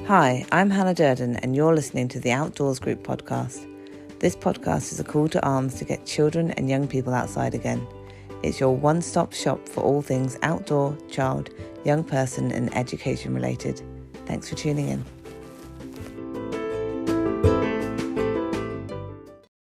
Hi, I'm Hannah Durden and you're listening to the Outdoors Group podcast. This podcast is a call to arms to get children and young people outside again. It's your one-stop shop for all things outdoor, child, young person and education related. Thanks for tuning in.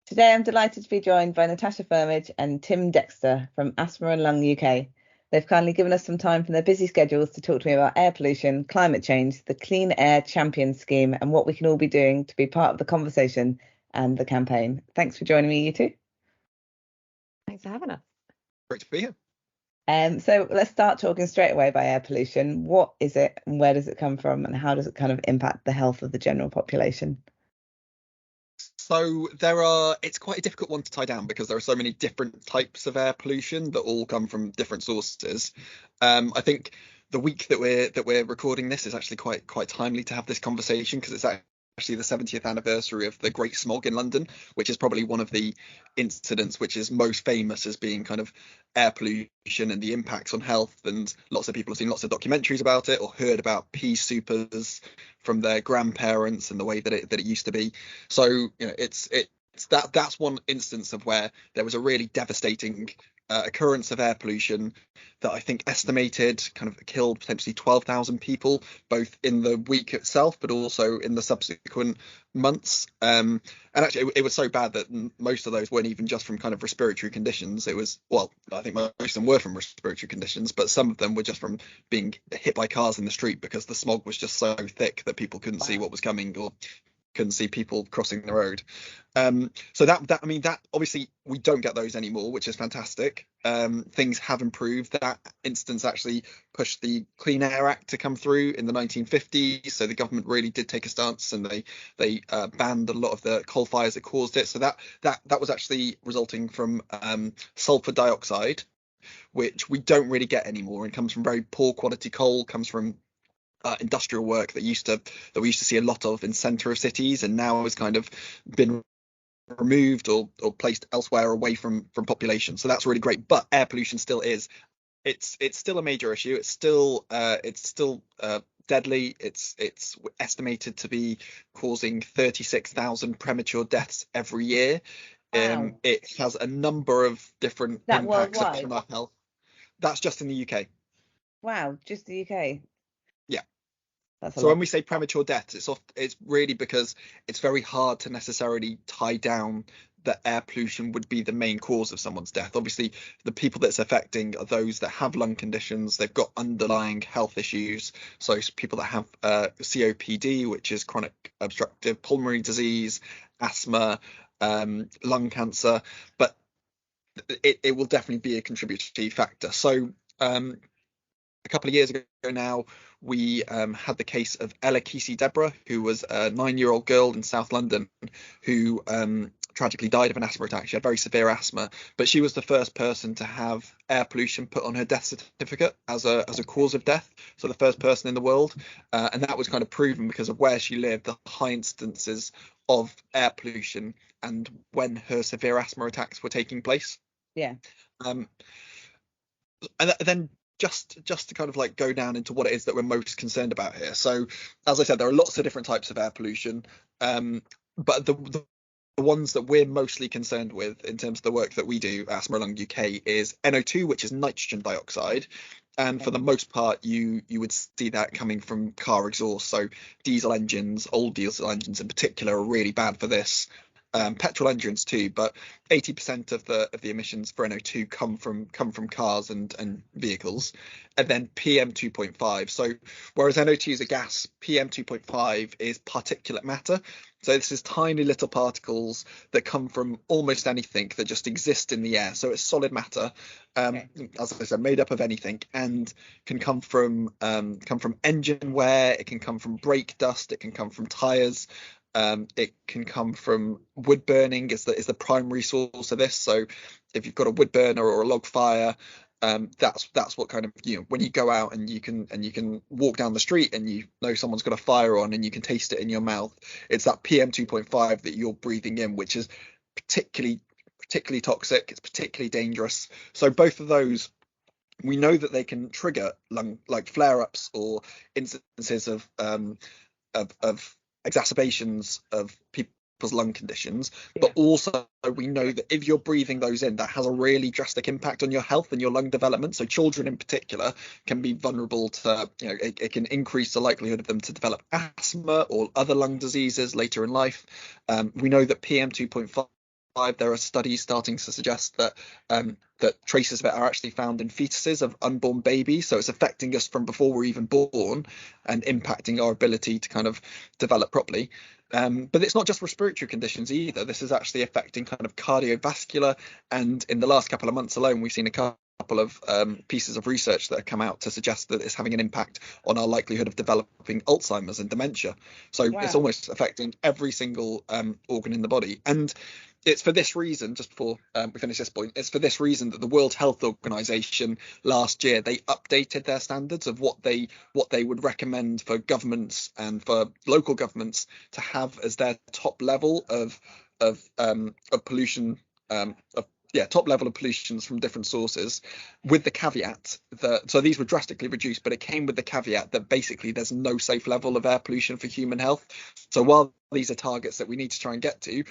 Today I'm delighted to be joined by Natasha Firmage and Tim Dexter from Asthma Lung UK. They've kindly given us some time from their busy schedules to talk to me about air pollution, climate change, the Clean Air Champions scheme, and what we can all be doing to be part of the conversation and the campaign. Thanks for joining me, you two. Thanks for having us. Great to be here. So let's start talking straight away by air pollution. What is it and where does it come from and how does it kind of impact the health of the general population? So it's quite a difficult one to tie down because there are so many different types of air pollution that all come from different sources. I think the week that we're recording this is actually quite timely to have this conversation because it's actually the 70th anniversary of the Great Smog in London, which is probably one of the incidents which is most famous as being kind of air pollution and the impacts on health. And lots of people have seen lots of documentaries about it or heard about pea supers from their grandparents and the way that it used to be. So that's one instance of where there was a really devastating occurrence of air pollution that I think estimated kind of killed potentially 12,000 people, both in the week itself, but also in the subsequent months. And actually, it was so bad that most of those weren't even just from kind of respiratory conditions. It was, well, I think most of them were from respiratory conditions, but some of them were just from being hit by cars in the street because the smog was just so thick that people couldn't see what was coming or couldn't see people crossing the road. So that obviously we don't get those anymore, which is fantastic. Things have improved. That instance actually pushed the Clean Air Act to come through in the 1950s. So the government really did take a stance and they banned a lot of the coal fires that caused it. So that was actually resulting from sulfur dioxide, which we don't really get anymore, and comes from very poor quality coal, comes from industrial work that we used to see a lot of in centre of cities, and now has kind of been removed or placed elsewhere away from population. So that's really great. But air pollution still is. It's still a major issue. It's still deadly. It's estimated to be causing 36,000 premature deaths every year. Wow. It has a number of different impacts worldwide? on our health. That's just in the UK. Wow, just the UK. Yeah. That's a So lot. when we say premature deaths, it's really because it's very hard to necessarily tie down that air pollution would be the main cause of someone's death. Obviously, the people that's affecting are those that have lung conditions. They've got underlying health issues. So people that have COPD, which is chronic obstructive pulmonary disease, asthma, lung cancer, but it will definitely be a contributory factor. So a couple of years ago now, we had the case of Ella Kesey Deborah, who was a 9-year-old girl in South London who tragically died of an asthma attack. She had very severe asthma, but she was the first person to have air pollution put on her death certificate as a cause of death. So the first person in the world. And that was kind of proven because of where she lived, the high instances of air pollution and when her severe asthma attacks were taking place. Yeah. And then just to kind of like go down into what it is that we're most concerned about here. So as I said, there are lots of different types of air pollution, but the ones that we're mostly concerned with in terms of the work that we do, Asthma Lung UK, is NO2, which is nitrogen dioxide. And for the most part, you would see that coming from car exhaust. So diesel engines, old diesel engines in particular, are really bad for this. Petrol engines too, but 80% of the emissions for NO2 come from cars and vehicles. And then PM 2.5. So whereas NO2 is a gas, PM 2.5 is particulate matter. So this is tiny little particles that come from almost anything that just exist in the air. So it's solid matter, as I said, made up of anything, and can come from engine wear. It can come from brake dust. It can come from tires. It can come from wood burning is the primary source of this. So if you've got a wood burner or a log fire, that's what kind of, when you go out and you can walk down the street and you know someone's got a fire on and you can taste it in your mouth. It's that PM 2.5 that you're breathing in, which is particularly toxic. It's particularly dangerous. So both of those, we know that they can trigger lung like flare-ups or instances of of exacerbations of people's lung conditions, Yeah. but also we know that if you're breathing those in, that has a really drastic impact on your health and your lung development. So children in particular can be vulnerable to, it can increase the likelihood of them to develop asthma or other lung diseases later in life. We know that PM2.5, there are studies starting to suggest that that traces of it are actually found in fetuses of unborn babies, so it's affecting us from before we're even born and impacting our ability to kind of develop properly. But it's not just respiratory conditions either. This is actually affecting kind of cardiovascular, and in the last couple of months alone, we've seen a couple of pieces of research that have come out to suggest that it's having an impact on our likelihood of developing Alzheimer's and dementia. So it's almost affecting every single organ in the body. And it's for this reason, just before we finish this point, it's for this reason that the World Health Organization last year, they updated their standards of what they would recommend for governments and for local governments to have as their top level of pollution, top level of pollutions from different sources, with the caveat that, so these were drastically reduced, but it came with the caveat that basically there's no safe level of air pollution for human health. So while these are targets that we need to try and get to,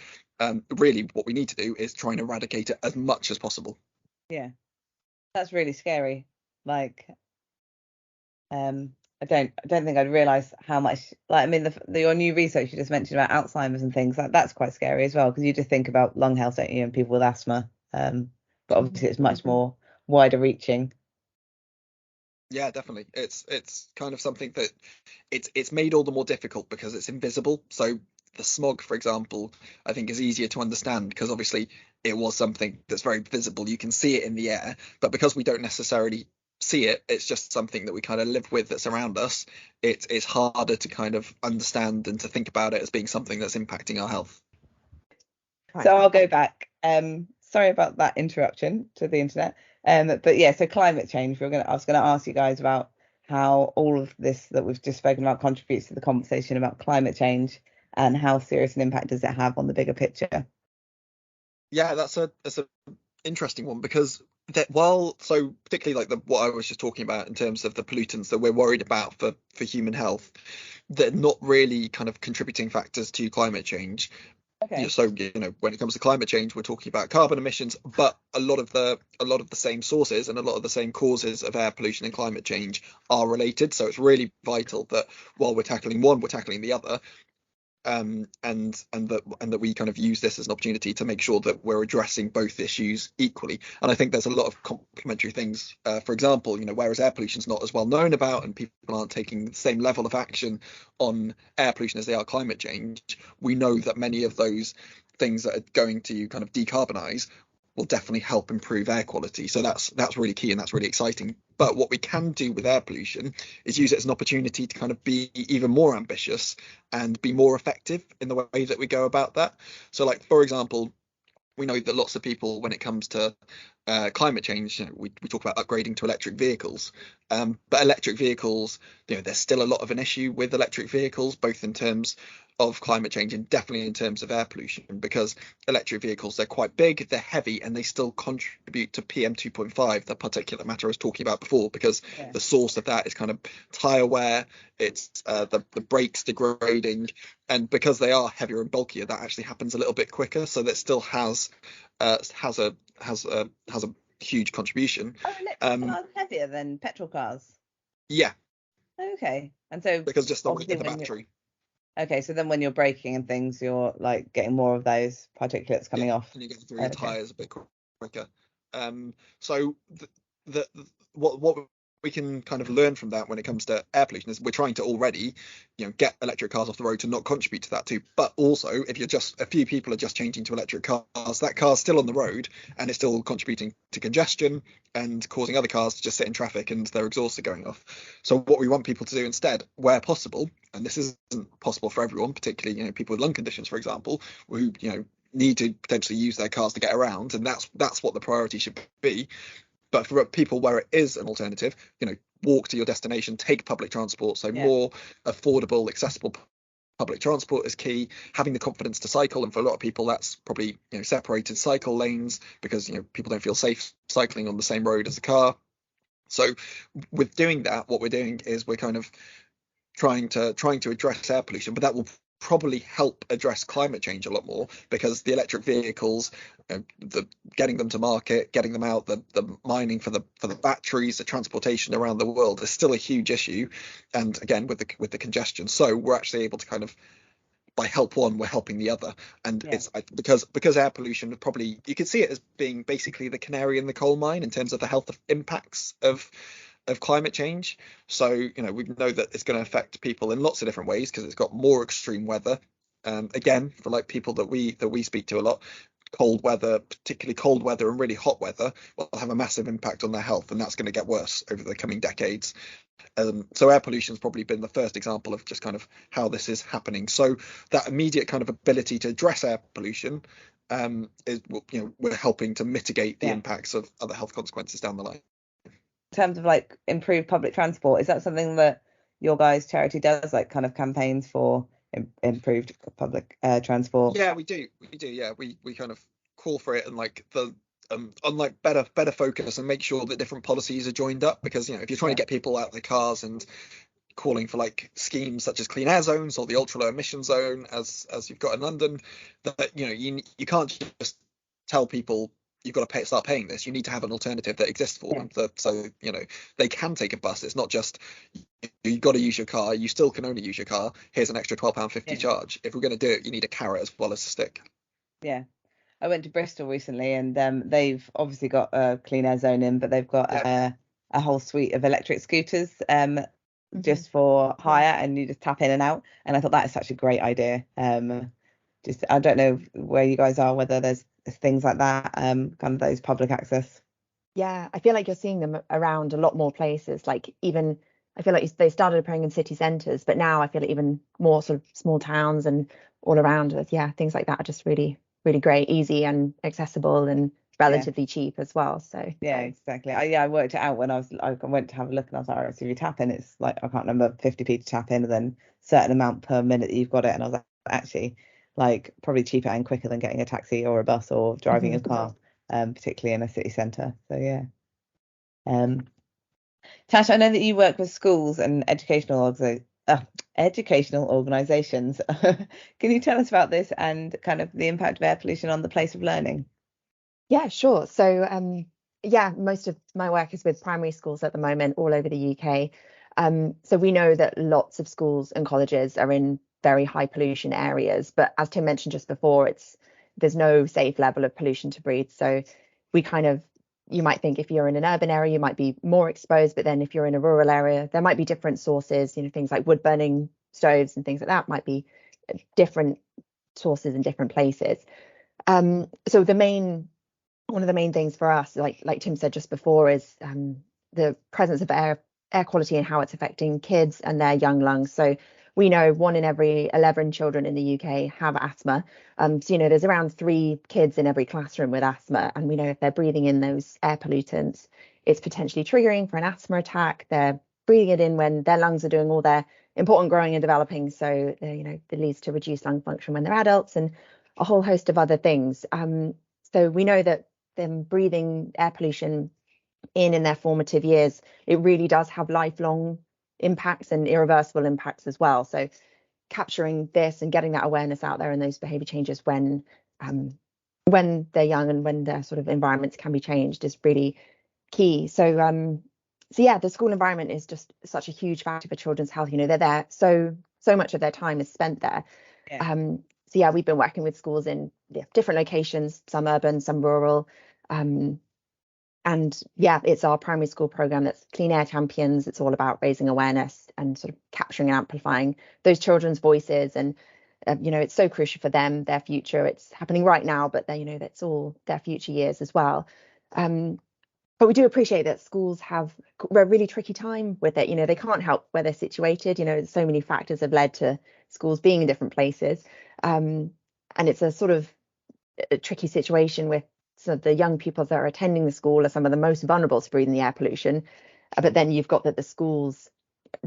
really what we need to do is try and eradicate it as much as possible. Yeah, that's really scary. Like, I don't think I'd realise how much. Like, I mean, your new research you just mentioned about Alzheimer's and things, that's quite scary as well, because you just think about lung health, don't you, and people with asthma. But obviously it's much more wider reaching. Yeah, definitely. It's kind of something that it's made all the more difficult because it's invisible. So the smog, for example, I think is easier to understand because obviously it was something that's very visible. You can see it in the air, but because we don't necessarily see it, it's just something that we kind of live with that's around us. It's harder to kind of understand and to think about it as being something that's impacting our health. So I'll go back. Sorry about that interruption to the internet. But yeah, so climate change. I was gonna ask you guys about how all of this that we've just spoken about contributes to the conversation about climate change and how serious an impact does it have on the bigger picture. Yeah, that's a interesting one because particularly like what I was just talking about in terms of the pollutants that we're worried about for human health, they're not really kind of contributing factors to climate change. Okay. So when it comes to climate change, we're talking about carbon emissions, but a lot of the same sources and a lot of the same causes of air pollution and climate change are related. So it's really vital that while we're tackling one, we're tackling the other. And that we kind of use this as an opportunity to make sure that we're addressing both issues equally. And I think there's a lot of complementary things. For example, whereas air pollution is not as well known about and people aren't taking the same level of action on air pollution as they are climate change, we know that many of those things that are going to kind of decarbonize will definitely help improve air quality. So that's really key and that's really exciting. But what we can do with air pollution is use it as an opportunity to kind of be even more ambitious and be more effective in the way that we go about that. So like, for example, we know that lots of people, when it comes to climate change, we talk about upgrading to electric vehicles. But electric vehicles, there's still a lot of an issue with electric vehicles, both in terms of climate change and definitely in terms of air pollution, because electric vehicles, they're quite big, they're heavy, and they still contribute to PM2.5, the particulate matter I was talking about before, because the source of that is kind of tire wear, it's the brakes degrading, and because they are heavier and bulkier, that actually happens a little bit quicker. So that still has a huge contribution. Oh, electric cars heavier than petrol cars. Yeah. Okay, and so because just the weight obviously of the battery. Okay, so then when you're braking and things, you're like getting more of those particulates coming off. And you get through your tires a bit quicker. So what we can kind of learn from that when it comes to air pollution is we're trying to already, get electric cars off the road to not contribute to that too. But also, if you're just a few people are just changing to electric cars, that car's still on the road and it's still contributing to congestion and causing other cars to just sit in traffic and their exhausts are going off. So what we want people to do instead, where possible, and this isn't possible for everyone, particularly people with lung conditions, for example, who need to potentially use their cars to get around, and that's what the priority should be. But for people where it is an alternative, walk to your destination, take public transport. So more affordable, accessible public transport is key. Having the confidence to cycle, and for a lot of people, that's probably separated cycle lanes because people don't feel safe cycling on the same road as a car. So with doing that, what we're doing is we're kind of trying to address air pollution, but that will probably help address climate change a lot more, because the electric vehicles, the getting them to market, getting them out, the mining for the batteries, the transportation around the world is still a huge issue. And again, with the congestion, so we're actually able to kind of, by help one, we're helping the other. And Yeah. it's because air pollution, probably you could see it as being basically the canary in the coal mine in terms of the health impacts of climate change. So we know that it's going to affect people in lots of different ways, because it's got more extreme weather. Again, for like people that we speak to a lot, cold weather, particularly cold weather and really hot weather, will have a massive impact on their health, and that's going to get worse over the coming decades. So air pollution has probably been the first example of just kind of how this is happening. So that immediate kind of ability to address air pollution is, we're helping to mitigate the impacts of other health consequences down the line. In terms of like improved public transport, is that something that your guys' charity does, like kind of campaigns for improved public transport? Yeah, we do. Yeah, we kind of call for it, and like on like better focus and make sure that different policies are joined up, because if you're trying to get people out of their cars and calling for like schemes such as clean air zones or the ultra low emission zone, as you've got in London, that you can't just tell people you've got to start paying this. You need to have an alternative that exists for them, so they can take a bus. It's not just you've got to use your car. You still can only use your car. Here's an extra £12.50 charge. If we're going to do it, you need a carrot as well as a stick. Yeah. I went to Bristol recently, and they've obviously got a clean air zone in, but they've got a whole suite of electric scooters just for hire, and you just tap in and out. And I thought that is such a great idea. Just I don't know where you guys are, whether there's things like that, kind of those public access. Yeah, I feel like you're seeing them around a lot more places. Like even I feel like they started appearing in city centres, but now I feel like even more sort of small towns and all around us. Yeah, things like that are just really, really great, easy and accessible and relatively cheap as well. So yeah, exactly. I worked it out when I went to have a look, and I was like, all right, so if you tap in, it's like, I can't remember, 50p to tap in, and then certain amount per minute that you've got it. And I was like, actually, like probably cheaper and quicker than getting a taxi or a bus or driving a car, particularly in a city centre. So yeah. Tash, I know that you work with schools and educational organisations. Can you tell us about this and kind of the impact of air pollution on the place of learning? Yeah, sure. So most of my work is with primary schools at the moment all over the UK. So we know that lots of schools and colleges are in very high pollution areas, but as Tim mentioned just before, there's no safe level of pollution to breathe. So you might think if you're in an urban area, you might be more exposed, but then if you're in a rural area, there might be different sources, things like wood burning stoves and things like that might be different sources in different places. So one of the main things for us, like Tim said just before, is the presence of air quality and how it's affecting kids and their young lungs. So we know 1 in every 11 children in the UK have asthma. So there's around 3 kids in every classroom with asthma, and we know if they're breathing in those air pollutants, it's potentially triggering for an asthma attack. They're breathing it in when their lungs are doing all their important growing and developing, so that leads to reduced lung function when they're adults and a whole host of other things. So we know that them breathing air pollution in their formative years, it really does have lifelong impacts and irreversible impacts as well. So capturing this and getting that awareness out there and those behavior changes when they're young and when their sort of environments can be changed is really key. So yeah, the school environment is just such a huge factor for children's health. They're there, so much of their time is spent there. So yeah, we've been working with schools in different locations, some urban, some rural. And yeah, it's our primary school program that's Clean Air Champions. It's all about raising awareness and sort of capturing and amplifying those children's voices. And it's so crucial for them, their future. It's happening right now, but that's all their future years as well. But we do appreciate that schools have a really tricky time with it. They can't help where they're situated. So many factors have led to schools being in different places. And it's a sort of a tricky situation with the young people that are attending the school are some of the most vulnerable to breathing the air pollution. But then you've got that the schools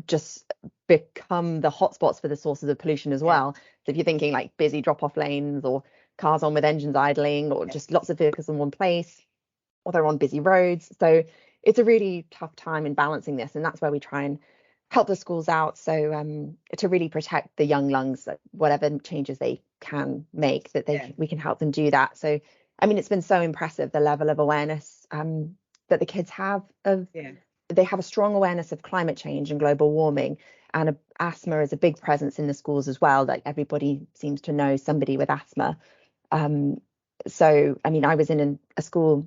just become the hotspots for the sources of pollution as well. So if you're thinking like busy drop-off lanes or cars on with engines idling or just lots of vehicles in one place, or they're on busy roads. So it's a really tough time in balancing this. And that's where we try and help the schools out. So to really protect the young lungs, that whatever changes they can make, that we can help them do that. So I mean, it's been so impressive, the level of awareness that the kids have of they have a strong awareness of climate change and global warming, and asthma is a big presence in the schools as well. Like everybody seems to know somebody with asthma. So I mean, I was in a school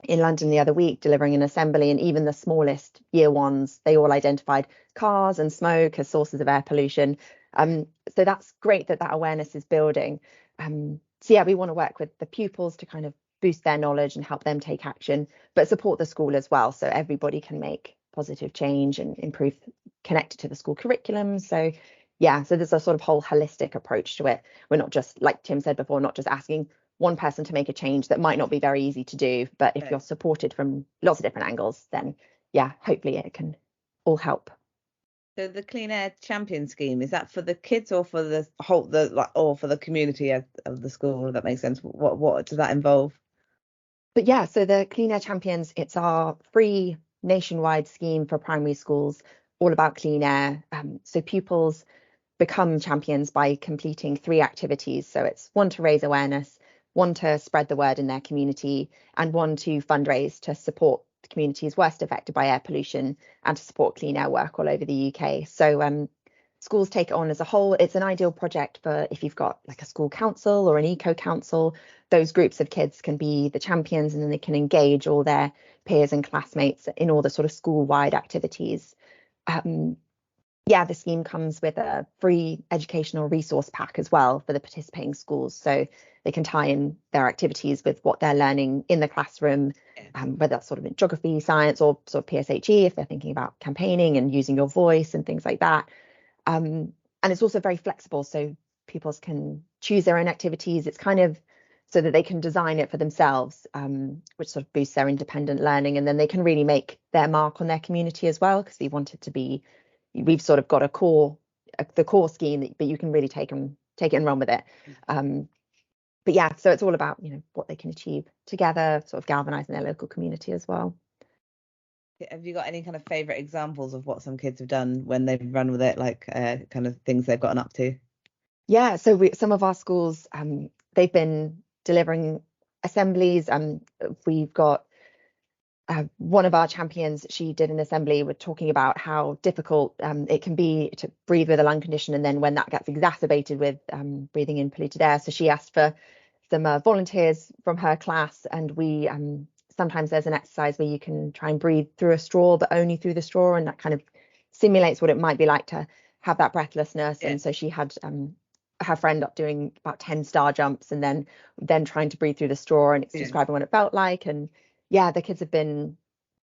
in London the other week delivering an assembly, and even the smallest year ones, they all identified cars and smoke as sources of air pollution. So that's great that awareness is building. So yeah, we want to work with the pupils to kind of boost their knowledge and help them take action, but support the school as well, so everybody can make positive change and improve, connected to the school curriculum. So yeah, so there's a sort of whole holistic approach to it. We're not just, like Tim said before, not just asking one person to make a change that might not be very easy to do, but if you're supported from lots of different angles, then yeah, hopefully it can all help. So the Clean Air Champion scheme, is that for the kids or for the whole, or for the community of the school? If that makes sense. What does that involve? But yeah, so the Clean Air Champions, it's our free nationwide scheme for primary schools, all about clean air. So pupils become champions by completing 3 activities. So it's 1 to raise awareness, 1 to spread the word in their community, and 1 to fundraise to support the communities worst affected by air pollution and to support clean air work all over the UK. So schools take it on as a whole. It's an ideal project for if you've got like a school council or an eco council. Those groups of kids can be the champions, and then they can engage all their peers and classmates in all the sort of school-wide activities. Yeah, the scheme comes with a free educational resource pack as well for the participating schools, so they can tie in their activities with what they're learning in the classroom, whether that's sort of in geography, science, or sort of PSHE if they're thinking about campaigning and using your voice and things like that. And it's also very flexible, so pupils can choose their own activities. It's kind of so that they can design it for themselves, which sort of boosts their independent learning, and then they can really make their mark on their community as well, because we want it to be, we've sort of got the core scheme, but you can really take it and run with it. But yeah, so it's all about, what they can achieve together, sort of galvanizing their local community as well. Have you got any kind of favorite examples of what some kids have done when they've run with it, like kind of things they've gotten up to? Yeah, so some of our schools, they've been delivering assemblies. We've got one of our champions, she did an assembly with talking about how difficult it can be to breathe with a lung condition, and then when that gets exacerbated with breathing in polluted air. So she asked for some volunteers from her class, and we sometimes there's an exercise where you can try and breathe through a straw, but only through the straw, and that kind of simulates what it might be like to have that breathlessness. And so she had her friend up doing about 10 star jumps, and then trying to breathe through the straw, and describing what it felt like. And yeah, the kids have been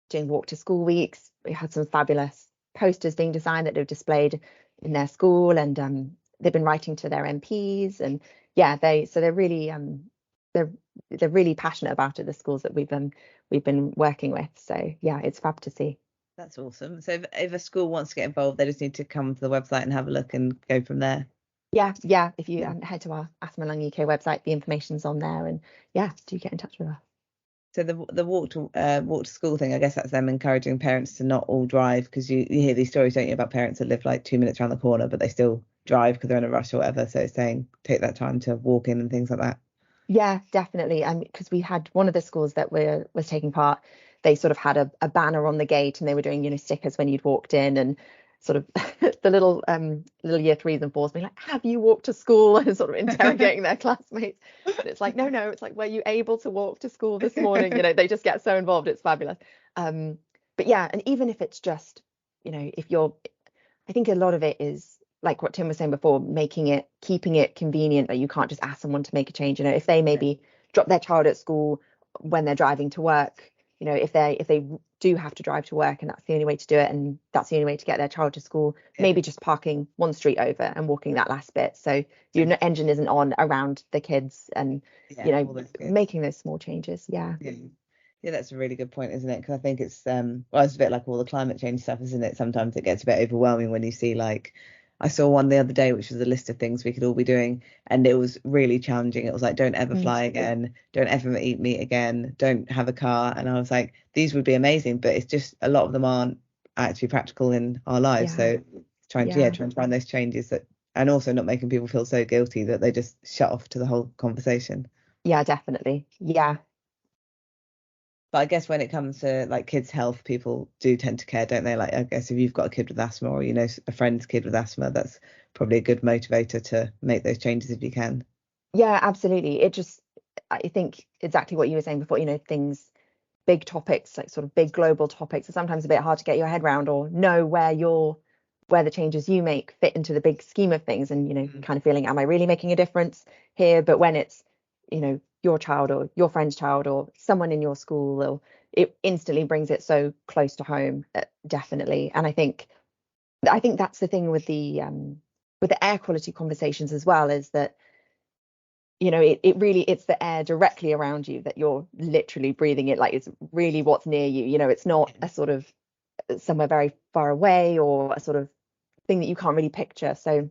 doing walk to school weeks. We had some fabulous posters being designed that they've displayed in their school, and they've been writing to their MPs, and yeah, they're really they're really passionate about it, the schools that we've been working with. So yeah, it's fab to see. That's awesome. So if a school wants to get involved, they just need to come to the website and have a look and go from there. Yeah. If you head to our Asthma Lung UK website, the information's on there, and yeah, do get in touch with us. So the walk to school thing, I guess that's them encouraging parents to not all drive, because you hear these stories, don't you, about parents that live like 2 minutes around the corner, but they still drive because they're in a rush or whatever. So it's saying take that time to walk in and things like that. Yeah, definitely. And because we had one of the schools that was taking part, they sort of had a banner on the gate, and they were doing, stickers when you'd walked in, and sort of the little year 3s and 4s being like, have you walked to school? And sort of interrogating their classmates. But it's like, no, it's like, were you able to walk to school this morning? They just get so involved. It's fabulous. But yeah, and even if it's just, I think a lot of it is like what Tim was saying before, keeping it convenient, that you can't just ask someone to make a change. If they maybe drop their child at school when they're driving to work, if they do have to drive to work and that's the only way to do it, and that's the only way to get their child to school, maybe just parking one street over and walking that last bit, so your engine isn't on around the kids, and making those small changes. Yeah, that's a really good point, isn't it? Because I think it's it's a bit like all the climate change stuff, isn't it? Sometimes it gets a bit overwhelming when you see, like, I saw one the other day, which was a list of things we could all be doing, and it was really challenging. It was like, don't ever fly again, don't ever eat meat again, don't have a car. And I was like, these would be amazing, but it's just a lot of them aren't actually practical in our lives. So trying to find those changes that, and also not making people feel so guilty that they just shut off to the whole conversation. Yeah, definitely. Yeah. But I guess when it comes to like kids' health, people do tend to care, don't they? Like, I guess if you've got a kid with asthma, or a friend's kid with asthma, that's probably a good motivator to make those changes if you can. Yeah, absolutely. I think exactly what you were saying before, things, big topics, like sort of big global topics, are sometimes a bit hard to get your head around or know where the changes you make fit into the big scheme of things, and kind of feeling, am I really making a difference here? But when it's your child or your friend's child or someone in your school, or it instantly brings it so close to home. Definitely. And I think that's the thing with the air quality conversations as well, is that it really, it's the air directly around you that you're literally breathing it. Like, it's really what's near you. It's not a sort of somewhere very far away or a sort of thing that you can't really picture. So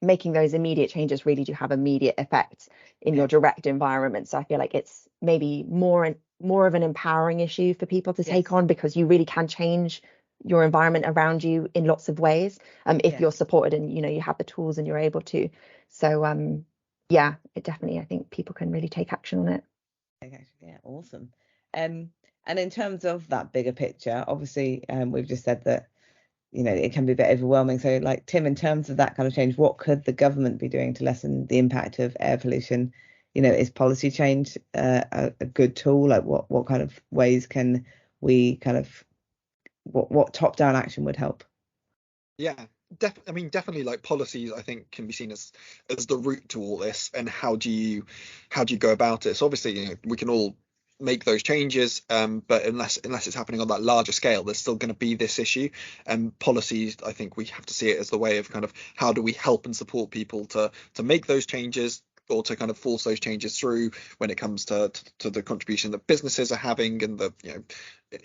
making those immediate changes really do have immediate effects in your direct environment. So I feel like it's maybe more of an empowering issue for people to take on, because you really can change your environment around you in lots of ways, if you're supported and you have the tools and you're able to. So it definitely, I think people can really take action on it. Okay, yeah, awesome. And in terms of that bigger picture, obviously, we've just said that it can be a bit overwhelming. So, like, Tim, in terms of that kind of change, what could the government be doing to lessen the impact of air pollution? Is policy change a good tool? Like, what kind of ways can we kind of, what top-down action would help? Yeah, definitely, like, policies, I think, can be seen as the route to all this. And how do you go about it? So obviously, we can all make those changes, but unless it's happening on that larger scale, there's still going to be this issue. And policies, I think we have to see it as the way of kind of, how do we help and support people to make those changes, or to kind of force those changes through, when it comes to the contribution that businesses are having, and the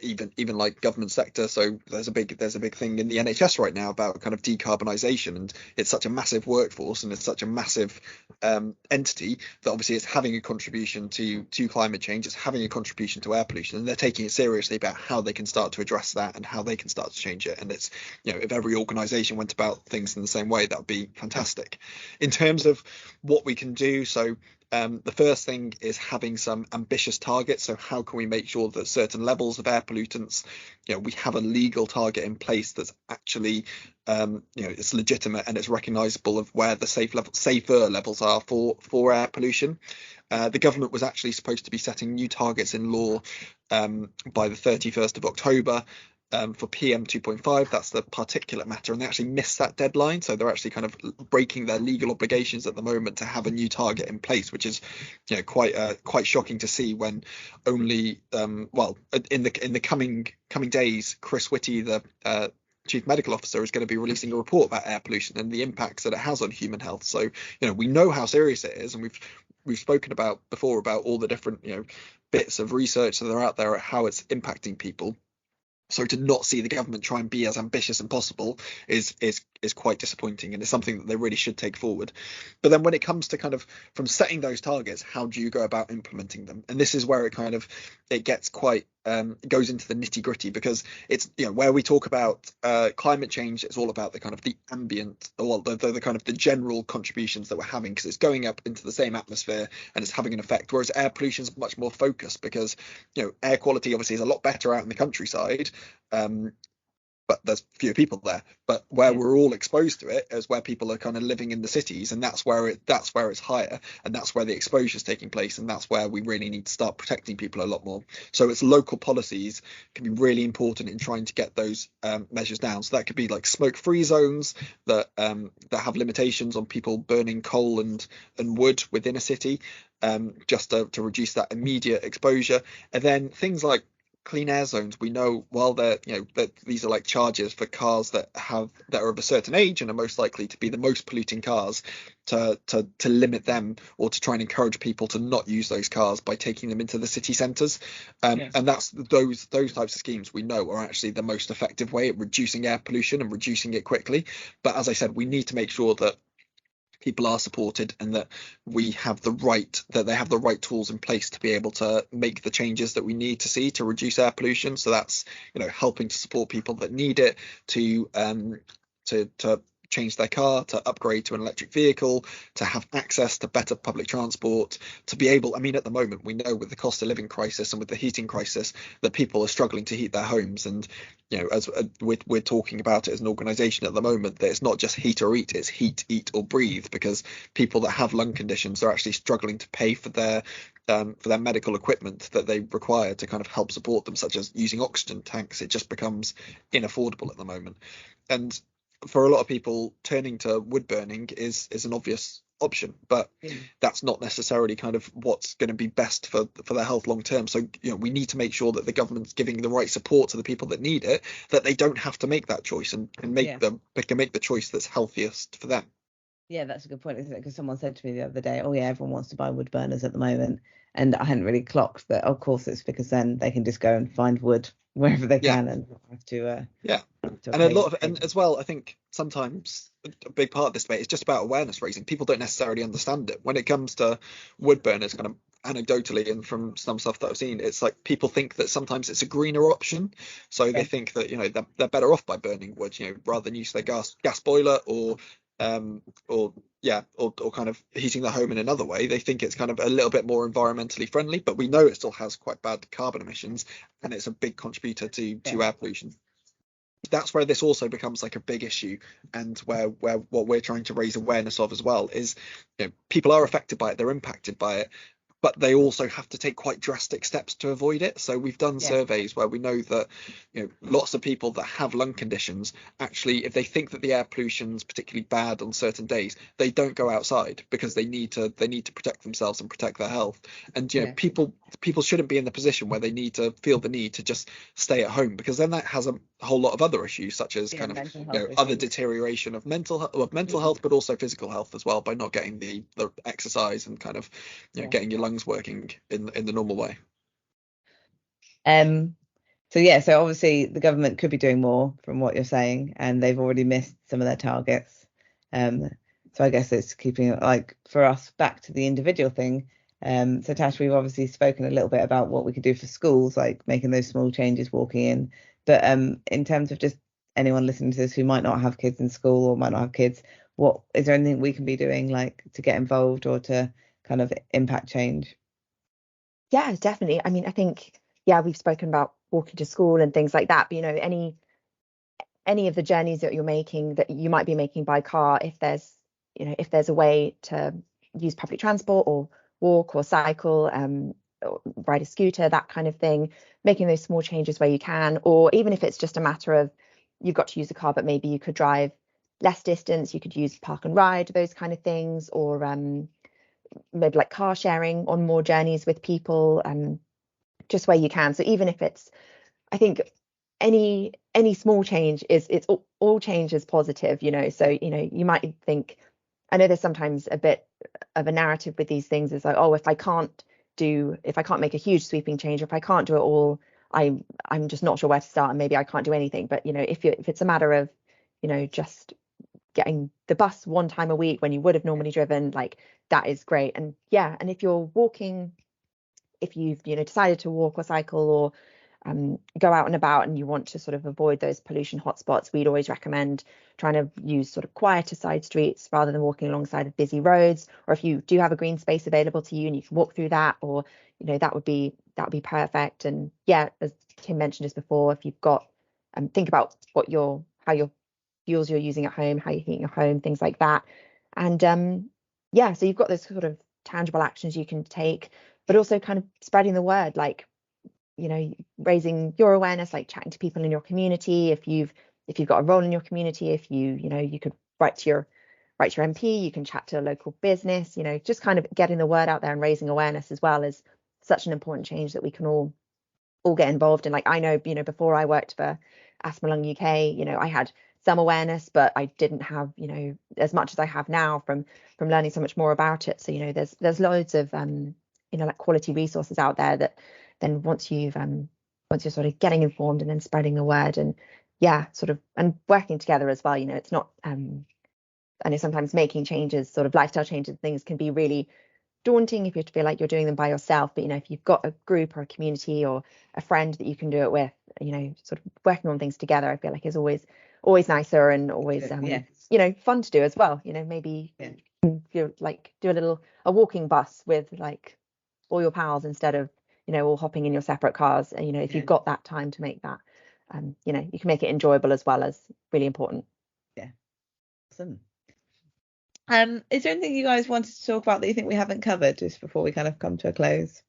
even like government sector. So there's a big thing in the NHS right now about kind of decarbonisation, and it's such a massive workforce, and it's such a massive entity, that obviously it's having a contribution to climate change, it's having a contribution to air pollution, and they're taking it seriously about how they can start to address that and how they can start to change it. And it's, if every organisation went about things in the same way, that would be fantastic. In terms of what we can do, so the first thing is having some ambitious targets. So how can we make sure that certain levels of air pollutants, we have a legal target in place that's actually, it's legitimate and it's recognisable of where the safer levels are for air pollution. The government was actually supposed to be setting new targets in law by the 31st of October. For PM 2.5, that's the particulate matter, and they actually missed that deadline. So they're actually kind of breaking their legal obligations at the moment to have a new target in place, which is, quite shocking to see, when only in the coming days, Chris Whitty, the Chief Medical Officer, is going to be releasing a report about air pollution and the impacts that it has on human health. So we know how serious it is, and we've spoken about before about all the different bits of research that are out there at how it's impacting people. So to not see the government try and be as ambitious as possible is quite disappointing, and it's something that they really should take forward. But then when it comes to kind of from setting those targets, how do you go about implementing them? And this is where it gets quite goes into the nitty gritty, because it's where we talk about climate change, it's all about the kind of the ambient, or the kind of the general contributions that we're having, because it's going up into the same atmosphere and it's having an effect. Whereas air pollution is much more focused, because air quality obviously is a lot better out in the countryside, but there's fewer people there. But where we're all exposed to it is where people are kind of living in the cities, and that's where it's higher, and that's where the exposure is taking place, and that's where we really need to start protecting people a lot more. So it's local policies can be really important in trying to get those measures down. So that could be like smoke-free zones that have limitations on people burning coal and wood within a city, just to reduce that immediate exposure. And then things like clean air zones. We know, while they're that these are like charges for cars that are of a certain age and are most likely to be the most polluting cars, to limit them, or to try and encourage people to not use those cars by taking them into the city centres. And that's those types of schemes we know are actually the most effective way at reducing air pollution and reducing it quickly. But as I said, we need to make sure that people are supported, and that we have the right, that they have the right tools in place to be able to make the changes that we need to see to reduce air pollution. So that's, helping to support people that need it, to change their car, to upgrade to an electric vehicle, to have access to better public transport, to be able, at the moment we know with the cost of living crisis and with the heating crisis that people are struggling to heat their homes. And as we're talking about it as an organisation at the moment, that it's not just heat or eat, it's heat, eat or breathe, because people that have lung conditions are actually struggling to pay for their medical equipment that they require to kind of help support them, such as using oxygen tanks. It just becomes inaffordable at the moment. And for a lot of people, turning to wood burning is an obvious option, but that's not necessarily kind of what's going to be best for their health long term. So we need to make sure that the government's giving the right support to the people that need it, that they don't have to make that choice, and they can make the choice that's healthiest for them. Yeah, that's a good point, isn't it? Because someone said to me the other day, oh yeah, everyone wants to buy wood burners at the moment, and I hadn't really clocked that. Of course, it's because then they can just go and find wood wherever they can and not have to and a lot of, and as well, I think sometimes a big part of this debate is just about awareness raising. People don't necessarily understand it when it comes to wood burners. Kind of anecdotally, and from some stuff that I've seen, it's like people think that sometimes it's a greener option, so they think that they're better off by burning wood, rather than use their gas boiler or kind of heating the home in another way. They think it's kind of a little bit more environmentally friendly, but we know it still has quite bad carbon emissions, and it's a big contributor to air pollution. That's where this also becomes like a big issue, and where what we're trying to raise awareness of as well is, people are affected by it, they're impacted by it, but they also have to take quite drastic steps to avoid it. So we've done surveys where we know that lots of people that have lung conditions, actually, if they think that the air pollution's particularly bad on certain days, they don't go outside because they need to protect themselves and protect their health. And people shouldn't be in the position where they need to feel the need to just stay at home, because then that has a whole lot of other issues, such as kind of other deterioration of mental health, but also physical health as well, by not getting the exercise and kind of getting your lungs working in the normal way. So obviously the government could be doing more from what you're saying, and they've already missed some of their targets. So I guess it's keeping it, like, for us, back to the individual thing. So Tash, we've obviously spoken a little bit about what we could do for schools, like making those small changes, walking in. But in terms of just anyone listening to this who might not have kids in school or might not have kids, what is there anything we can be doing, like, to get involved or to kind of impact change? Yeah, definitely. I mean, I think, we've spoken about walking to school and things like that, but any of the journeys that you're making, that you might be making by car, if there's a way to use public transport or walk or cycle, or ride a scooter, that kind of thing, making those small changes where you can, or even if it's just a matter of you've got to use a car, but maybe you could drive less distance, you could use park and ride, those kind of things, or maybe like car sharing on more journeys with people, just where you can. So even if it's, I think any small change it's all change is positive, so you might think, I know there's sometimes a bit of a narrative with these things, is like, oh, if I can't make a huge sweeping change, or if I can't do it all, I'm just not sure where to start, and maybe I can't do anything. But if it's a matter of just getting the bus one time a week when you would have normally driven, like, that is great. And and if you're walking, if you've decided to walk or cycle or go out and about, and you want to sort of avoid those pollution hotspots, we'd always recommend trying to use sort of quieter side streets rather than walking alongside of busy roads. Or if you do have a green space available to you and you can walk through that, or that would be perfect. And as Tim mentioned just before, if you've got think about how your fuels you're using at home, how you're heating your home, things like that. And so you've got those sort of tangible actions you can take, but also kind of spreading the word, like raising your awareness, like chatting to people in your community. If you've got a role in your community, if you could write to your MP, you can chat to a local business, just kind of getting the word out there and raising awareness as well is such an important change that we can all get involved in. Like, I know, before I worked for Asthma Lung UK, I had some awareness, but I didn't have, as much as I have now from learning so much more about it. So, there's loads of like quality resources out there that then once you're sort of getting informed and then spreading the word, and sort of, and working together as well. It's not I know sometimes making changes, sort of lifestyle changes, things can be really daunting if you feel like you're doing them by yourself. But if you've got a group or a community or a friend that you can do it with, sort of working on things together, I feel like is always nicer and always fun to do as well. Maybe you like do a walking bus with like all your pals instead of all hopping in your separate cars. And if you've got that time to make that, you can make it enjoyable as well as really important. Yeah, awesome. Is there anything you guys wanted to talk about that you think we haven't covered just before we kind of come to a close?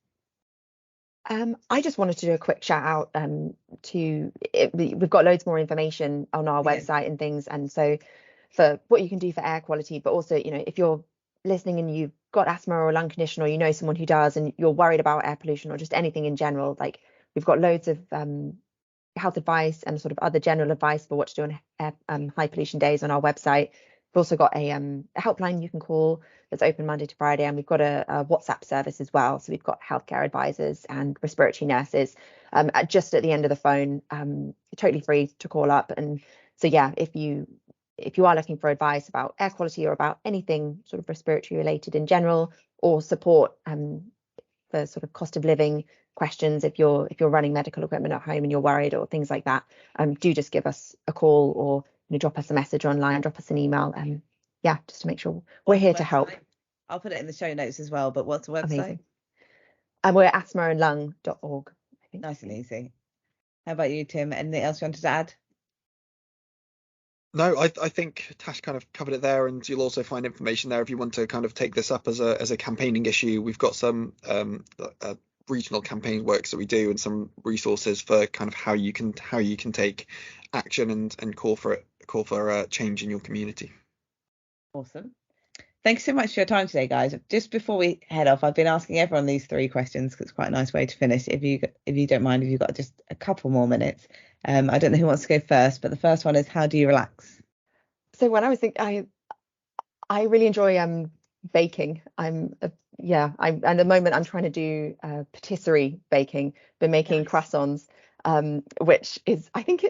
I just wanted to do a quick shout out we've got loads more information on our website and things, and so for what you can do for air quality, but also if you're listening and you've got asthma or a lung condition, or someone who does, and you're worried about air pollution or just anything in general, like we've got loads of health advice and sort of other general advice for what to do on high pollution days on our website. We've also got a helpline you can call that's open Monday to Friday, and we've got a WhatsApp service as well. So we've got healthcare advisors and respiratory nurses just at the end of the phone, totally free to call up. And so if you are looking for advice about air quality or about anything sort of respiratory related in general, or support for sort of cost of living questions, if you're running medical equipment at home and you're worried or things like that, do just give us a call or drop us a message online, drop us an email, just to make sure we're here to help. I'll put it in the show notes as well, but what's the website? Amazing. And we're asthmaandlung.org, I think. Nice and easy. How about you, Tim? Anything else you wanted to add? No, I think Tash kind of covered it there, and you'll also find information there if you want to kind of take this up as a campaigning issue. We've got some regional campaign works that we do, and some resources for kind of how you can take action and call for change in your community. Awesome. Thanks so much for your time today, guys. Just before we head off, I've been asking everyone these 3 questions because it's quite a nice way to finish. If you don't mind, if you've got just a couple more minutes. I don't know who wants to go first, but the first one is, how do you relax? So when I was thinking, I really enjoy baking. At the moment I'm trying to do patisserie baking. Been making croissants, which is, I think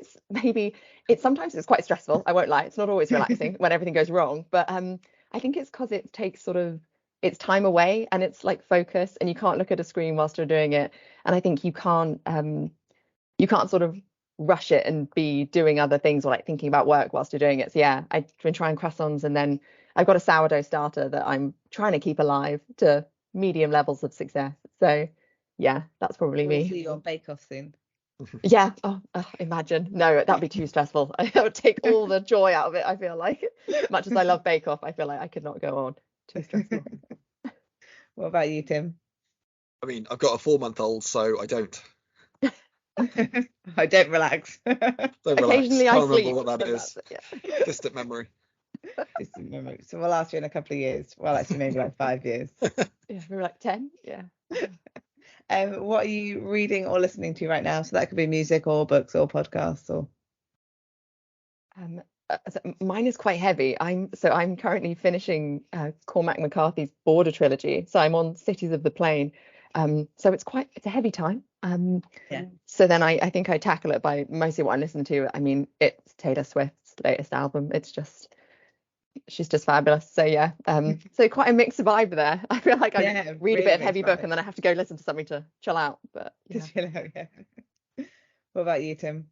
sometimes it's quite stressful. I won't lie, it's not always relaxing when everything goes wrong. But I think it's because it takes sort of it's time away, and it's like focus, and you can't look at a screen whilst you're doing it. And I think you can't sort of rush it and be doing other things or like thinking about work whilst you're doing it. So I've been trying croissants, and then I've got a sourdough starter that I'm trying to keep alive to medium levels of success. So that's probably me. We'll see you on Bake Off soon. Yeah. Imagine. No, that'd be too stressful. I would take all the joy out of it. I feel like, much as I love Bake Off, I feel like I could not go on. Too stressful. What about you, Tim? I mean, I've got a 4-month-old, so I don't. I don't relax. Occasionally Can't I sleep. remember what that is. Distant memory. Distant memory. So we'll ask you in a couple of years. Well, actually, maybe like 5 years. Maybe like 10. Yeah. What are you reading or listening to right now? So that could be music or books or podcasts or. So mine is quite heavy. I'm currently finishing Cormac McCarthy's Border trilogy. So I'm on Cities of the Plain. So it's a heavy time. So then I think I tackle it by mostly what I listen to. I mean, it's Taylor Swift's latest album. She's just fabulous. So so quite a mixed vibe there. I feel like I read a bit of heavy book and then I have to go listen to something to chill out. But What about you, Tim?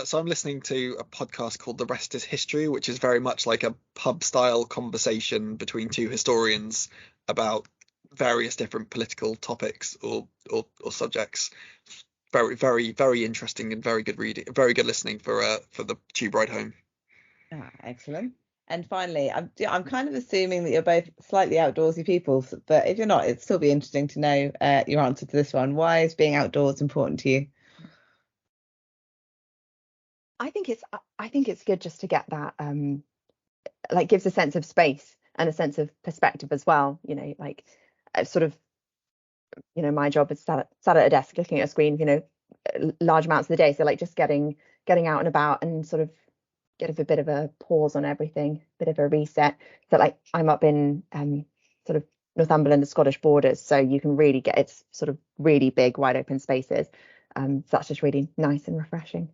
So I'm listening to a podcast called The Rest is History, which is very much like a pub style conversation between 2 historians about various different political topics or subjects. Very, very, very interesting and very good reading, very good listening for the tube ride home. Excellent. And finally, I'm kind of assuming that you're both slightly outdoorsy people, but if you're not, it'd still be interesting to know your answer to this one. Why is being outdoors important to you? I think it's good just to get that like gives a sense of space and a sense of perspective as well. Like sort of my job is sat at a desk looking at a screen, large amounts of the day. So like just getting out and about and sort of get a bit of a pause on everything, bit of a reset. So like I'm up in sort of Northumberland, the Scottish borders, so you can really get it's sort of really big, wide open spaces. So that's just really nice and refreshing.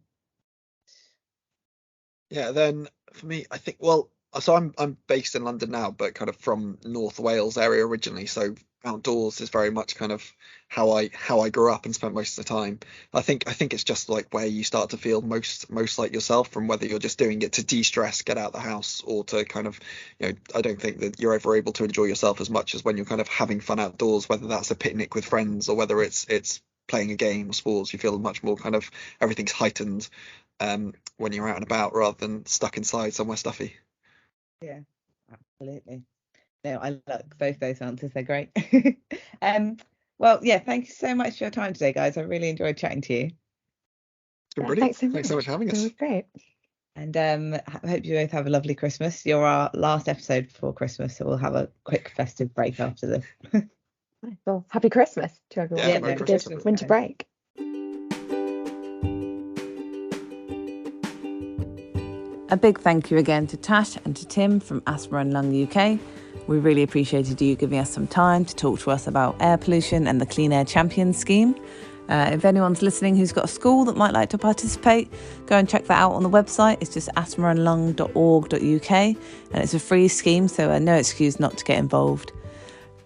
Yeah, then for me, I think, well, So I'm based in London now, but kind of from North Wales area originally. So outdoors is very much kind of how I grew up and spent most of the time. I think it's just like where you start to feel most like yourself, from whether you're just doing it to de-stress, get out of the house, or to kind of, I don't think that you're ever able to enjoy yourself as much as when you're kind of having fun outdoors, whether that's a picnic with friends or whether it's playing a game or sports. You feel much more kind of everything's heightened when you're out and about rather than stuck inside somewhere stuffy. Yeah, absolutely. No, I like both those answers. They're great. Well, yeah, thank you so much for your time today, guys. I really enjoyed chatting to you. It's been brilliant. Thanks so much for having us. It was great. And I hope you both have a lovely Christmas. You're our last episode before Christmas, so we'll have a quick festive break after this. Well, happy Christmas to everyone. Yeah, Have Merry a good Christmas. winter break. A big thank you again to Tash and to Tim from Asthma Lung UK. We really appreciated you giving us some time to talk to us about air pollution and the Clean Air Champions scheme. If anyone's listening who's got a school that might like to participate, go and check that out on the website. It's just asthmaandlung.org.uk, and it's a free scheme, so no excuse not to get involved.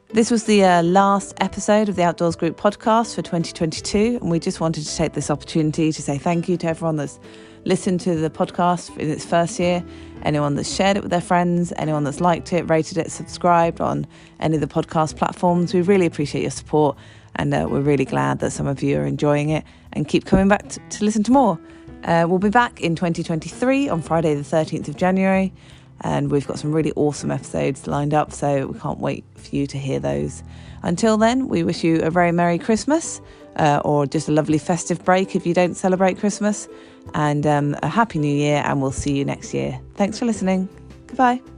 This was the last episode of the Outdoors Group podcast for 2022, and we just wanted to take this opportunity to say thank you to everyone that's listened to the podcast in its first year, anyone that's shared it with their friends, anyone that's liked it, rated it, subscribed on any of the podcast platforms. We really appreciate your support, and we're really glad that some of you are enjoying it and keep coming back to listen to more. We'll be back in 2023 on Friday the 13th of January, and we've got some really awesome episodes lined up, so we can't wait for you to hear those. Until then, we wish you a very Merry Christmas, or just a lovely festive break if you don't celebrate Christmas, and a Happy New Year, and we'll see you next year. Thanks for listening. Goodbye.